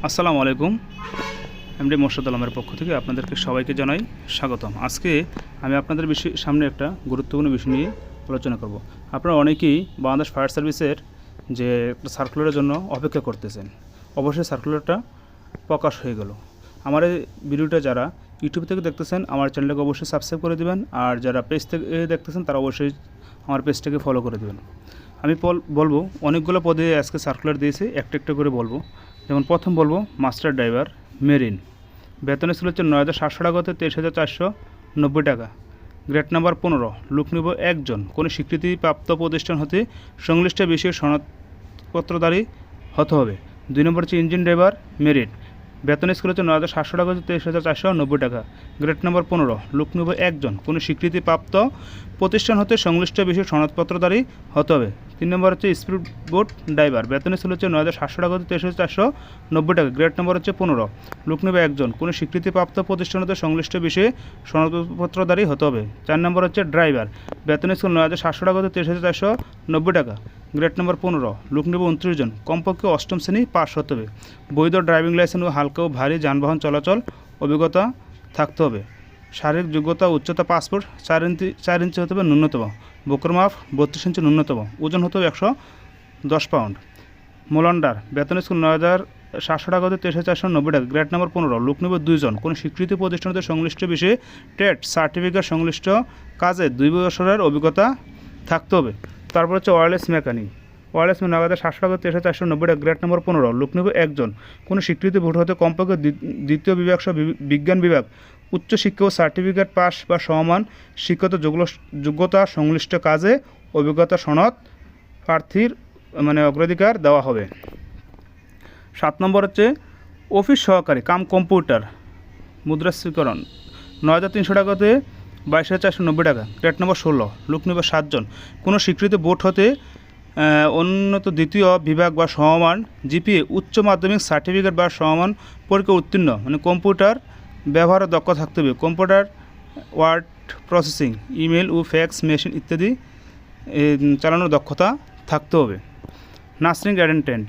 আসসালামু আলাইকুম। এমডি মোর্শেদ আলমের পক্ষ থেকে আপনাদেরকে সবাইকে জানাই স্বাগতম। আজকে আমি আপনাদের সামনে একটা গুরুত্বপূর্ণ বিষয় নিয়ে আলোচনা করব। আপনারা অনেকেই বাংলাদেশ ফায়ার সার্ভিসের যে একটা সার্কুলারের জন্য অপেক্ষা করতেছেন। অবশ্যই সার্কুলারটা প্রকাশ হয়ে গেল। আমার এই ভিডিওটা যারা ইউটিউব থেকে দেখতেছেন আমার চ্যানেলটাকে অবশ্যই সাবস্ক্রাইব করে দেবেন, আর যারা পেজ থেকে দেখতেছেন তারা অবশ্যই আমার পেজটাকে ফলো করে দেবেন। আমি বলবো অনেকগুলো পদে আজকে সার্কুলার দিয়েছে, একটা একটা করে বলবো। যেমন প্রথম বলবো মাস্টার ড্রাইভার মেরিন, বেতনের ছিল হচ্ছে ৯,৭০০ টাকা হতে ২৩,৪৯০ টাকা। গ্রেড নাম্বার ১৫, লোক নিব একজন, কোনো স্বীকৃতিপ্রাপ্ত প্রতিষ্ঠান হতে সংশ্লিষ্ট বিষয়ে সনদপত্রধারী হতে হবে। ২ নম্বর হচ্ছে ইঞ্জিন ড্রাইভার মেরিট, বেতনের স্কুল হচ্ছে ৯,৭০০ টাকা হচ্ছে ২৩,৪৯০ টাকা। গ্রেড নাম্বার ১৫, লোক নিব একজন, কোনো স্বীকৃতিপ্রাপ্ত প্রতিষ্ঠান হতে সংশ্লিষ্ট বিষয়ে সনদপত্রধারী হতে হবে। ৩ নম্বর হচ্ছে স্পিড বোট ড্রাইভার, বেতনের স্কুল হচ্ছে ৯,৭০০ টাকা হচ্ছে ২৩,৪৯০ টাকা। গ্রেড নাম্বার হচ্ছে ১৫, লোক নেবে একজন, কোনো স্বীকৃতিপ্রাপ্ত প্রতিষ্ঠান হতে সংশ্লিষ্ট বিষয়ে সনদপত্রধারী হতে হবে। ৪ নম্বর হচ্ছে ড্রাইভার, বেতনের স্কুল ৯,৭০০ টাকা হচ্ছে ২৩,৪৯০ টাকা। গ্রেড নাম্বার ১৫, লোক নেবে ২৯ জন, কমপক্ষে অষ্টম শ্রেণী পাস হতে হবে। বৈধ ড্রাইভিং লাইসেন্স ও হালকা ও ভারী যানবাহন চলাচল অভিজ্ঞতা থাকতে হবে। শারীরিক যোগ্যতা উচ্চতা পাসপোর্ট ৪ ইঞ্চি হতে হবে ন্যূনতম, বুকের মাপ ৩২ ইঞ্চি ন্যূনতম, ওজন হতে হবে ১১০ পাউন্ড। মোলান্ডার, বেতন স্কুল ৯,৭০০ টাকা হতে ২৩,৪৯০ টাকা। গ্রেড নাম্বার ১৫, লোক নেবে ২ জন, কোনো স্বীকৃতি প্রতিষ্ঠান হতে সংশ্লিষ্ট বিষয়ে ট্রেড সার্টিফিকেট সংশ্লিষ্ট কাজে ২ বছরের অভিজ্ঞতা থাকতে হবে। তারপর হচ্ছে ওয়্যারলেস মেকানিক, ওয়্যারলেস ৯,৭০০ টাকা ২৩,৪৯০ টাকা। গ্রেড নাম্বার ১৫, লোক নেবে একজন, কোনো স্বীকৃতি বোর্ড হতে কমপক্ষে দ্বিতীয় বিভাগ সহ বিজ্ঞান বিভাগ, উচ্চশিক্ষা ও সার্টিফিকেট পাস বা সমান শিক্ষত যোগ্যতা সংশ্লিষ্ট কাজে অভিজ্ঞতা সনদ প্রার্থীর অগ্রাধিকার দেওয়া হবে। ৭ নম্বর হচ্ছে অফিস সহকারী কাম কম্পিউটার মুদ্রাস্ফীকরণ, ৯,৩০০ টাকাতে ২২,৪৯০ টাকা। গ্রেড নম্বর ১৬, লোক নেবে ৭ জন, কোনো স্বীকৃত বোর্ড হতে উন্নত দ্বিতীয় বিভাগ বা সমমান জিপিএ উচ্চ মাধ্যমিক সার্টিফিকেট বা সমমান পরীক্ষা উত্তীর্ণ, কম্পিউটার ব্যবহারে দক্ষ থাকতে হবে। কম্পিউটার ওয়ার্ড প্রসেসিং, ইমেল ও ফ্যাক্স মেশিন ইত্যাদি চালানোর দক্ষতা থাকতে হবে। নার্সিং অ্যাটেন্ডেন্ট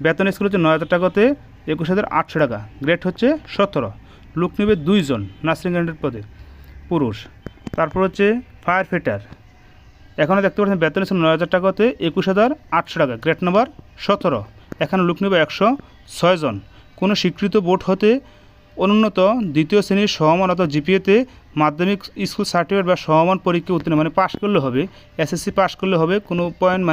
বেতন স্কুল হচ্ছে ৯,০০০ টাকাতে ২১,৮০০ টাকা। গ্রেড হচ্ছে ১৭, লোক নেবে ২ জন নার্সিং অ্যাটেন্ডেন্ট পদে, পুরুষ। তারপর হচ্ছে ফায়ার ফাইটার, এখানে দেখতে পাচ্ছেন বেতন স্কুল ৯,০০০ টাকাতে ২১,৮০০ টাকা। গ্রেড নাম্বার ১৭, এখানে লোক নেবে ১০৬ জন, কোনো স্বীকৃত বোর্ড হতে অনুন্নত দ্বিতীয় শ্রেণীর সমমান অথবা জিপিএতে মাধ্যমিক স্কুল সার্টিফিকেট বা সমমান পরীক্ষা উত্তীর্ণ, পাশ করলে হবে, এসএসসি পাশ করলে হবে, কোনো পয়েন্ট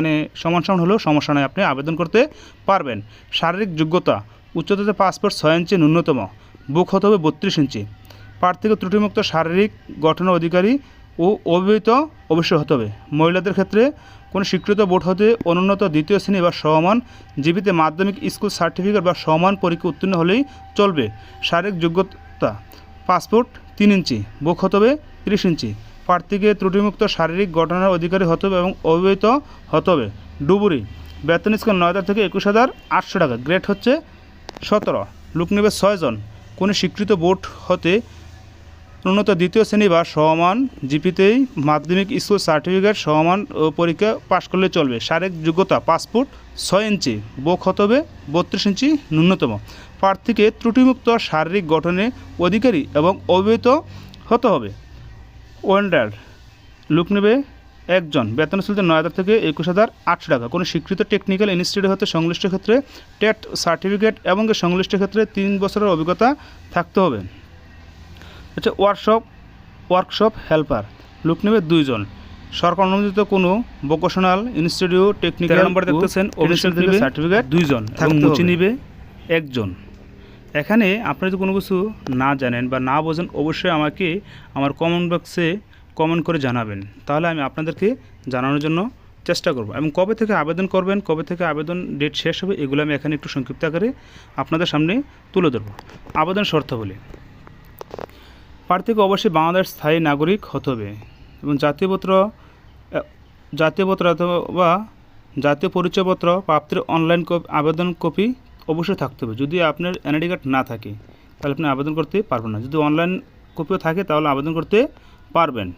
সমান হলেও সমস্যা নয়, আপনি আবেদন করতে পারবেন। শারীরিক যোগ্যতা উচ্চতাতে পাসপোর্ট ৬ ইঞ্চি ন্যূনতম, বুক হতে হবে ৩২ ইঞ্চি। প্রার্থীকে ত্রুটিমুক্ত শারীরিক গঠনের অধিকারী ও অবিবাহিত অবশ্যই হতে হবে। মহিলাদের ক্ষেত্রে কোনো স্বীকৃত বোর্ড হতে অনুন্নত দ্বিতীয় শ্রেণী বা সমান জীবিতে মাধ্যমিক স্কুল সার্টিফিকেট বা সমান পরীক্ষা উত্তীর্ণ হলেই চলবে। শারীরিক যোগ্যতা পাসপোর্ট ৩ ইঞ্চি, বুক হতে হবে ৩০ ইঞ্চি। প্রার্থীকে ত্রুটিমুক্ত শারীরিক গঠনের অধিকারী হতে হবে এবং অবিবাহিত হতে হবে। ডুবুরি, বেতন স্কেল ৯,০০০ থেকে ২১,৮০০ টাকা। গ্রেড হচ্ছে ১৭, লোক নেবে ৬ জন, কোনো স্বীকৃত বোর্ড হতে উন্নত দ্বিতীয় শ্রেণী বা সমান জিপিতেই মাধ্যমিক স্কুল সার্টিফিকেট সমান পরীক্ষা পাশ করলে চলবে। শারীরিক যোগ্যতা পাসপোর্ট ৬ ইঞ্চি, বুক হতে হবে ৩২ ইঞ্চি ন্যূনতম। প্রার্থীকে ত্রুটিমুক্ত শারীরিক গঠনে অধিকারী এবং অবিবাহিত হতে হবে। ওয়েল্ডার, লোক নেবে একজন, বেতন চলতে ৯,০০০ থেকে ২১,৮০০ টাকা। কোনো স্বীকৃত টেকনিক্যাল ইনস্টিটিউট হতে সংশ্লিষ্ট ক্ষেত্রে টেট সার্টিফিকেট এবং সংশ্লিষ্ট ক্ষেত্রে ৩ বছরের অভিজ্ঞতা থাকতে হবে। হচ্ছে ওয়ার্কশপ হেল্পার, লোক নেবে 2 জন, সরকার অনুমোদিত কোনো ভোকেশনাল ইনস্টিটিউট টেকনিক্যাল নাম্বার দেখতেছেন অফিসিয়াল সার্টিফিকেট 2 জন এবং মুচি নেবে 1 জন। এখানে আপনি যদি কোনো কিছু না জানেন বা না বোঝেন অবশ্যই আমাকে আমার কমেন্ট বক্সে কমেন্ট করে জানাবেন, তাহলে আমি আপনাদেরকে জানানোর জন্য চেষ্টা করব। এবং কবে থেকে আবেদন করবেন, কবে থেকে আবেদন ডেট শেষ হবে, এগুলো আমি এখানে একটু সংক্ষিপ্ত আকারে আপনাদের সামনে তুলে ধরব। আবেদন শর্তাবলী, প্রার্থীকে অবশ্যই বাংলাদেশ স্থায়ী নাগরিক হতে হবে এবং জাতীয় পত্র অথবা জাতীয় পরিচয়পত্র প্রাপ্তির অনলাইন আবেদন কপি অবশ্যই থাকতে হবে। যদি আপনার এনআইডি কার্ড না থাকে তাহলে আপনি আবেদন করতে পারবেন না, যদি অনলাইন কপিও থাকে তাহলে আবেদন করতে পারবেন।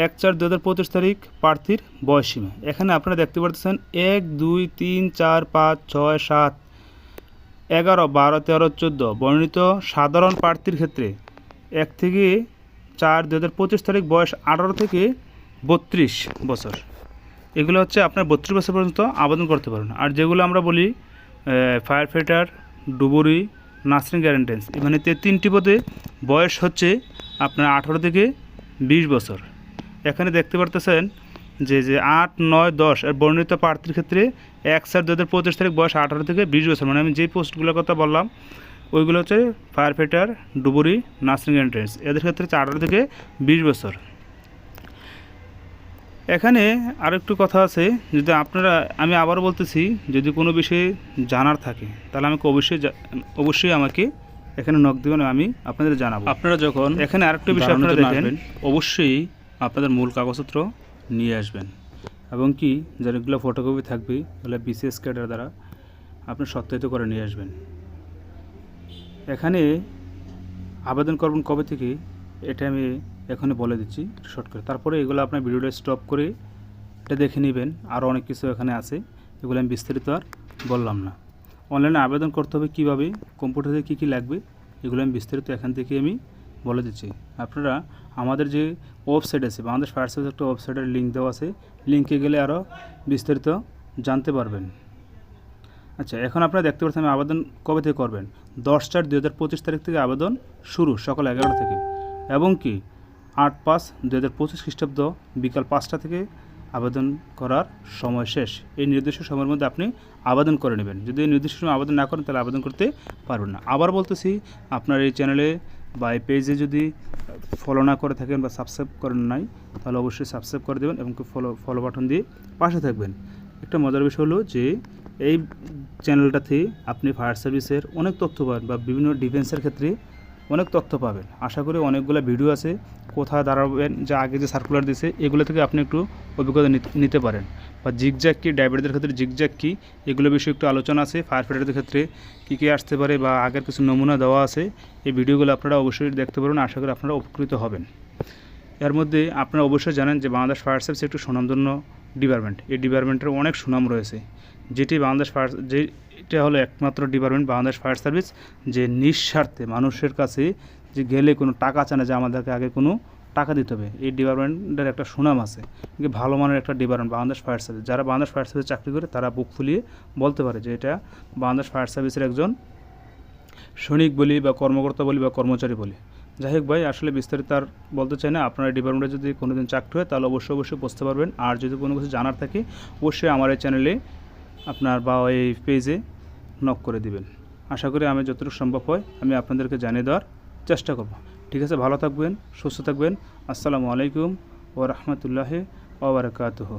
১/৪/২০২৫ তারিখ প্রার্থীর বয়সসীমা, এখানে আপনারা দেখতে পাচ্ছেন ১ ২ ৩ ৪ ৫ ৬ ৭ 11, 12, 13, 14 বর্ণিত সাধারণ প্রার্থীর ক্ষেত্রে 1 থেকে 4 2025 তারিখ বয়স 18 থেকে 32 বছর, এগুলো হচ্ছে আপনার 32 বছর পর্যন্ত আবেদন করতে পারেন। আর যেগুলো আমরা বলি ফায়ার ফাইটার, ডুবুরি, নার্সিং গ্যারেন্টেন্স, মানে 3টি পদে বয়স হচ্ছে আপনার 18 থেকে 20 বছর। এখানে দেখতে পারতেছেন যে 8, 9, 10 এর বর্ণিত প্রার্থীর ক্ষেত্রে 1/4 2025 তারিখ বয়স 18 থেকে 20 বছর, মানে আমি যেই পোস্টগুলোর কথা বললাম ওইগুলো হচ্ছে ফায়ার ফাইটার, ডুবুরি, নার্সিং এন্ট্রেন্স, এদের ক্ষেত্রে হচ্ছে 18 থেকে 20 বছর। এখানে আরেকটু কথা আছে, যদি আপনারা, আমি আবার বলতেছি, যদি কোনো বিষয়ে জানার থাকে তাহলে আমাকে অবশ্যই আমাকে এখানে নক দেবেন, আমি আপনাদের জানাবো। আপনারা যখন এখানে আরেকটা বিষয় আপনারা দেখেন, অবশ্যই আপনাদের মূল কাগজপত্র নিয়ে আসবেন, এবং কি যেগুলো ফটোকপি থাকবে তাহলে বিসিএস ক্যাডার দ্বারা আপনি সত্যায়িত করে নিয়ে আসবেন। এখানে আবেদন করবেন কবে থেকে এটা আমি এখানে বলে দিচ্ছি শর্ট করে, তারপরে এগুলো আপনার ভিডিওটা স্টপ করে এটা দেখে নেবেন। আরও অনেক কিছু এখানে আছে, এগুলো আমি বিস্তারিত আর বললাম না। অনলাইনে আবেদন করতে হবে কীভাবে, কম্পিউটারে কী কী লাগবে, এগুলো আমি বিস্তারিত এখান থেকে আমি বলে দিচ্ছি। আপনারা আমাদের যে ওয়েবসাইট আছে, বাংলাদেশ ফায়ার সার্ভিস একটা ওয়েবসাইটের লিঙ্ক দেওয়া আছে, লিঙ্কে গেলে আরও বিস্তারিত জানতে পারবেন। আচ্ছা, এখন আপনারা দেখতে পাচ্ছেন আবেদন কবে থেকে করবেন। 10/4/2025 তারিখ থেকে আবেদন শুরু, সকাল 11টা থেকে, এবং কি 8/5/2025 খ্রিস্টাব্দ বিকাল 5টা থেকে আবেদন করার সময় শেষ। এই নির্দিষ্ট সময়ের মধ্যে আপনি আবেদন করে নেবেন। যদি এই নির্দিষ্ট সময় আবেদন না করেন তাহলে আবেদন করতে পারবেন না। আবার বলতেছি, আপনার এই চ্যানেলে বা এই পেজে যদি ফলো না করে থাকেন বা সাবস্ক্রাইব করেন নাই, তাহলে অবশ্যই সাবস্ক্রাইব করে দেবেন এবং ফলো বাটন দিয়ে পাশে থাকবেন। একটা মজার বিষয় হলো যে এই চ্যানেলটাতে আপনি ফায়ার সার্ভিসের অনেক তথ্য পাবেন বা বিভিন্ন ডিফেন্সের ক্ষেত্রে অনেক তথ্য পাবেন। আশা করি অনেকগুলো ভিডিও আছে, কোথায় দাঁড়াবেন, যা আগে যে সার্কুলার দিয়েছে এগুলো থেকে আপনি একটু অভিজ্ঞতা নিতে পারেন। বা জিগজ্যাগ কী, ড্রাইভারদের ক্ষেত্রে জিগজ্যাগ কী, এগুলো বিষয়ে একটু আলোচনা আছে। ফায়ার ফাইটারদের ক্ষেত্রে কী কী আসতে পারে বা আগের কিছু নমুনা দেওয়া আছে, এই ভিডিওগুলো আপনারা অবশ্যই দেখতে পারেন। আশা করি আপনারা উপকৃত হবেন। এর মধ্যে আপনারা অবশ্যই জানেন যে বাংলাদেশ ফায়ার সার্ভিস একটু সুনামধন্য ডিপার্টমেন্ট। এই ডিপার্টমেন্টের অনেক সুনাম রয়েছে, যেটা হলো একমাত্র ডিপার্টমেন্ট বাংলাদেশ ফায়ার সার্ভিস যে নিঃস্বার্থে মানুষের কাছে যে গেলে কোনো টাকা চায় না যে আমাদেরকে আগে কোনো টাকা দিতে হবে। এই ডিপার্টমেন্টের একটা সুনাম আছে, ভালো মানের একটা ডিপার্টমেন্ট বাংলাদেশ ফায়ার সার্ভিস। যারা বাংলাদেশ ফায়ার সার্ভিসে চাকরি করে তারা বুক ফুলিয়ে বলতে পারে যে এটা বাংলাদেশ ফায়ার সার্ভিসের একজন সৈনিক বলি বা কর্মকর্তা বলি বা কর্মচারী বলি। যাই হোক ভাই, আসলে বিস্তারিত আর বলতে চাই না। আপনার ডিপার্টমেন্টে যদি কোনো দিন চাকরি হয় তাহলে অবশ্যই বুঝতে পারবেন। আর যদি কোনো কিছু জানার থাকে অবশ্যই আমার এই চ্যানেলে আপনার বা এই পেজে নক করে দিবেন। আশা করি আমি যতটুকু সম্ভব হয় আমি আপনাদেরকে জানিয়ে দেওয়ার চেষ্টা করব। ঠিক আছে, ভালো থাকবেন, সুস্থ থাকবেন। আসসালামু আলাইকুম ওয়া রাহমাতুল্লাহি ওয়া বারাকাতুহু।